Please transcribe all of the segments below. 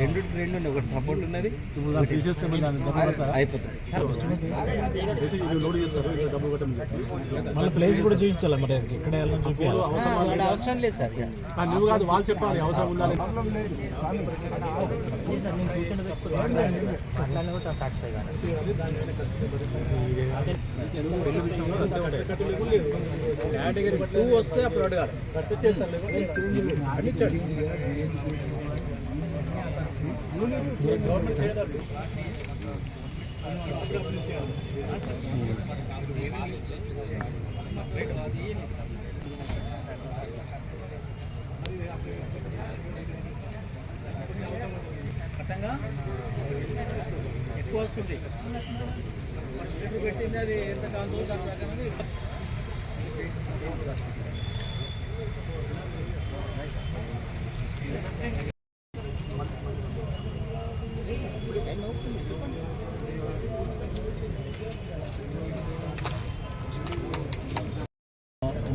రెండు ఒకటి సపోర్ట్ ఉన్నది అయిపోతుంది మళ్ళీ ప్లేస్ కూడా చూపించాలి మరి ఇక్కడ అవసరం లేదు సార్ నువ్వు కాదు వాళ్ళు చెప్పాలి అవసరం ఉండాలి కేటగిరీ 2 వస్తే అప్పుడు అడగాలి ఎక్కువ వస్తుంది పెట్టింది అది ఎంత కాదు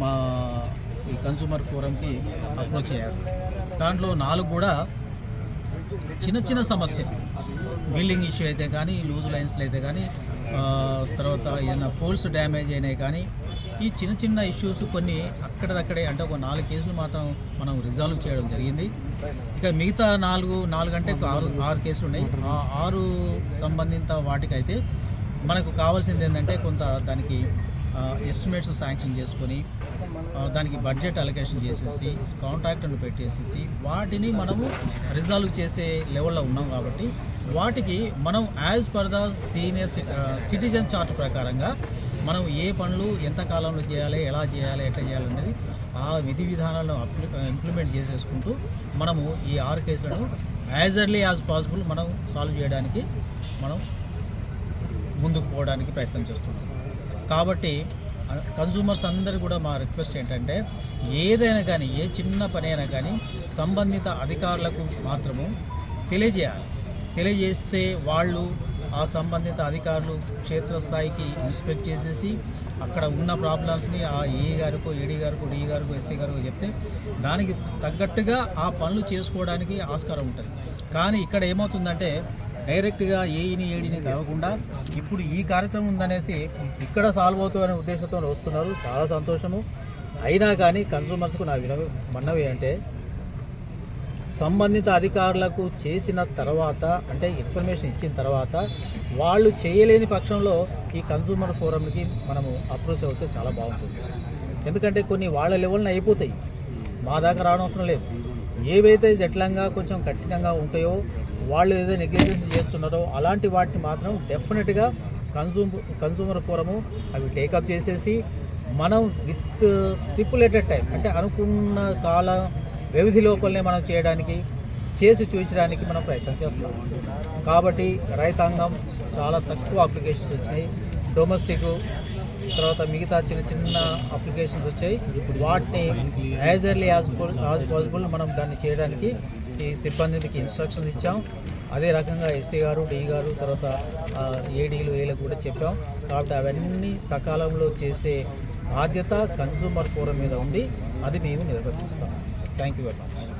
మా ఈ కన్సూమర్ ఫోరంకి అప్రోచ్ అయ్యారు. దాంట్లో 4 కూడా చిన్న చిన్న సమస్యలు, బిల్డింగ్ ఇష్యూ అయితే కానీ, లూజ్ లైన్స్లో అయితే కానీ, తర్వాత ఏదైనా పోల్స్ డ్యామేజ్ అయినాయి కానీ, ఈ చిన్న చిన్న ఇష్యూస్ కొన్ని అక్కడదక్కడే అంటే ఒక 4 కేసులు మాత్రం మనం రిజాల్వ్ చేయడం జరిగింది. ఇక మిగతా 4 అంటే 6 కేసులు ఉన్నాయి. ఆ 6 సంబంధిత వాటికైతే మనకు కావాల్సింది ఏంటంటే కొంత దానికి ఎస్టిమేట్స్ శాంక్షన్ చేసుకొని దానికి బడ్జెట్ అలొకేషన్ చేసేసి కాంట్రాక్టర్ని పెట్టేసేసి వాటిని మనము రిజాల్వ్ చేసే లెవెల్లో ఉన్నాం. కాబట్టి వాటికి మనం as per the senior citizen chart ప్రకారంగా మనం ఏ పనులు ఎంత కాలంలో చేయాలి, ఎలా చేయాలి, ఎట్లా చేయాలి అనేది ఆ విధి విధానాలను ఇంప్లిమెంట్ చేసేసుకుంటూ మనము ఈ 6 కేసులను యాజ్ ఎర్లీ యాజ్ పాసిబుల్ మనం సాల్వ్ చేయడానికి మనం ముందుకు పోవడానికి ప్రయత్నం చేస్తున్నాం. కాబట్టి కన్సూమర్స్ అందరూ కూడా మా రిక్వెస్ట్ ఏంటంటే ఏదైనా కానీ ఏ చిన్న పని అయినా కానీ సంబంధిత అధికారులకు మాత్రము తెలియజేస్తే వాళ్ళు ఆ సంబంధిత అధికారులు క్షేత్రస్థాయికి ఇన్స్పెక్ట్ చేసేసి అక్కడ ఉన్న ప్రాబ్లమ్స్ని ఆ ఏఈ గారికో, ఏడీ గారికో, డిఈ గారికో, ఎస్సీ గారికో చెప్తే దానికి తగ్గట్టుగా ఆ పనులు చేసుకోవడానికి ఆస్కారం ఉంటుంది. కానీ ఇక్కడ ఏమవుతుందంటే డైరెక్ట్గా ఏఈని ఏడీని కాకుండా ఇప్పుడు ఈ కార్యక్రమం ఉందనేసి ఇక్కడ సాల్వ్ అవుతుందనే ఉద్దేశంతో వస్తున్నారు. చాలా సంతోషము. అయినా కానీ కన్సూమర్స్కు నా మనవి అంటే సంబంధిత అధికారులకు చేసిన తర్వాత అంటే ఇన్ఫర్మేషన్ ఇచ్చిన తర్వాత వాళ్ళు చేయలేని పక్షంలో ఈ కన్సూమర్ ఫోరంకి మనము అప్రోచ్ అవుతే చాలా బాగుంటుంది. ఎందుకంటే కొన్ని వాళ్ళ లెవెల్ని అయిపోతాయి, మా దాకా రావడం అవసరం లేదు. ఏవైతే జట్లంగా కొంచెం కఠినంగా ఉంటాయో వాళ్ళు ఏదో నెగ్లిజెన్స్ చేస్తున్నారో అలాంటి వాటిని మాత్రం డెఫినెట్గా కన్సూమర్ ఫోరము అవి టేకప్ చేసేసి మనం విత్ స్టిపులేటెడ్ టైం అంటే అనుకున్న కాల వ్యవధి లోపలనే మనం చేసి చూపించడానికి మనం ప్రయత్నం చేస్తాం. కాబట్టి రైతాంగం చాలా తక్కువ అప్లికేషన్స్ వచ్చినాయి. డొమెస్టిక్ తర్వాత మిగతా చిన్న అప్లికేషన్స్ వచ్చాయి. వాటిని యాజ్ ఎర్లీ యాజ్ పాసిబుల్ మనం దాన్ని చేయడానికి ఈ సిబ్బందికి ఇన్స్ట్రక్షన్స్ ఇచ్చాం. అదే రకంగా ఎస్సీ గారు, డిఈ గారు, తర్వాత ఏడీలు, ఏలకు కూడా చెప్పాం. కాబట్టి అవన్నీ సకాలంలో చేసే బాధ్యత కన్సూమర్ ఫోరం మీద ఉంది. అది మేము నిర్వర్తిస్తాం. Thank you very much.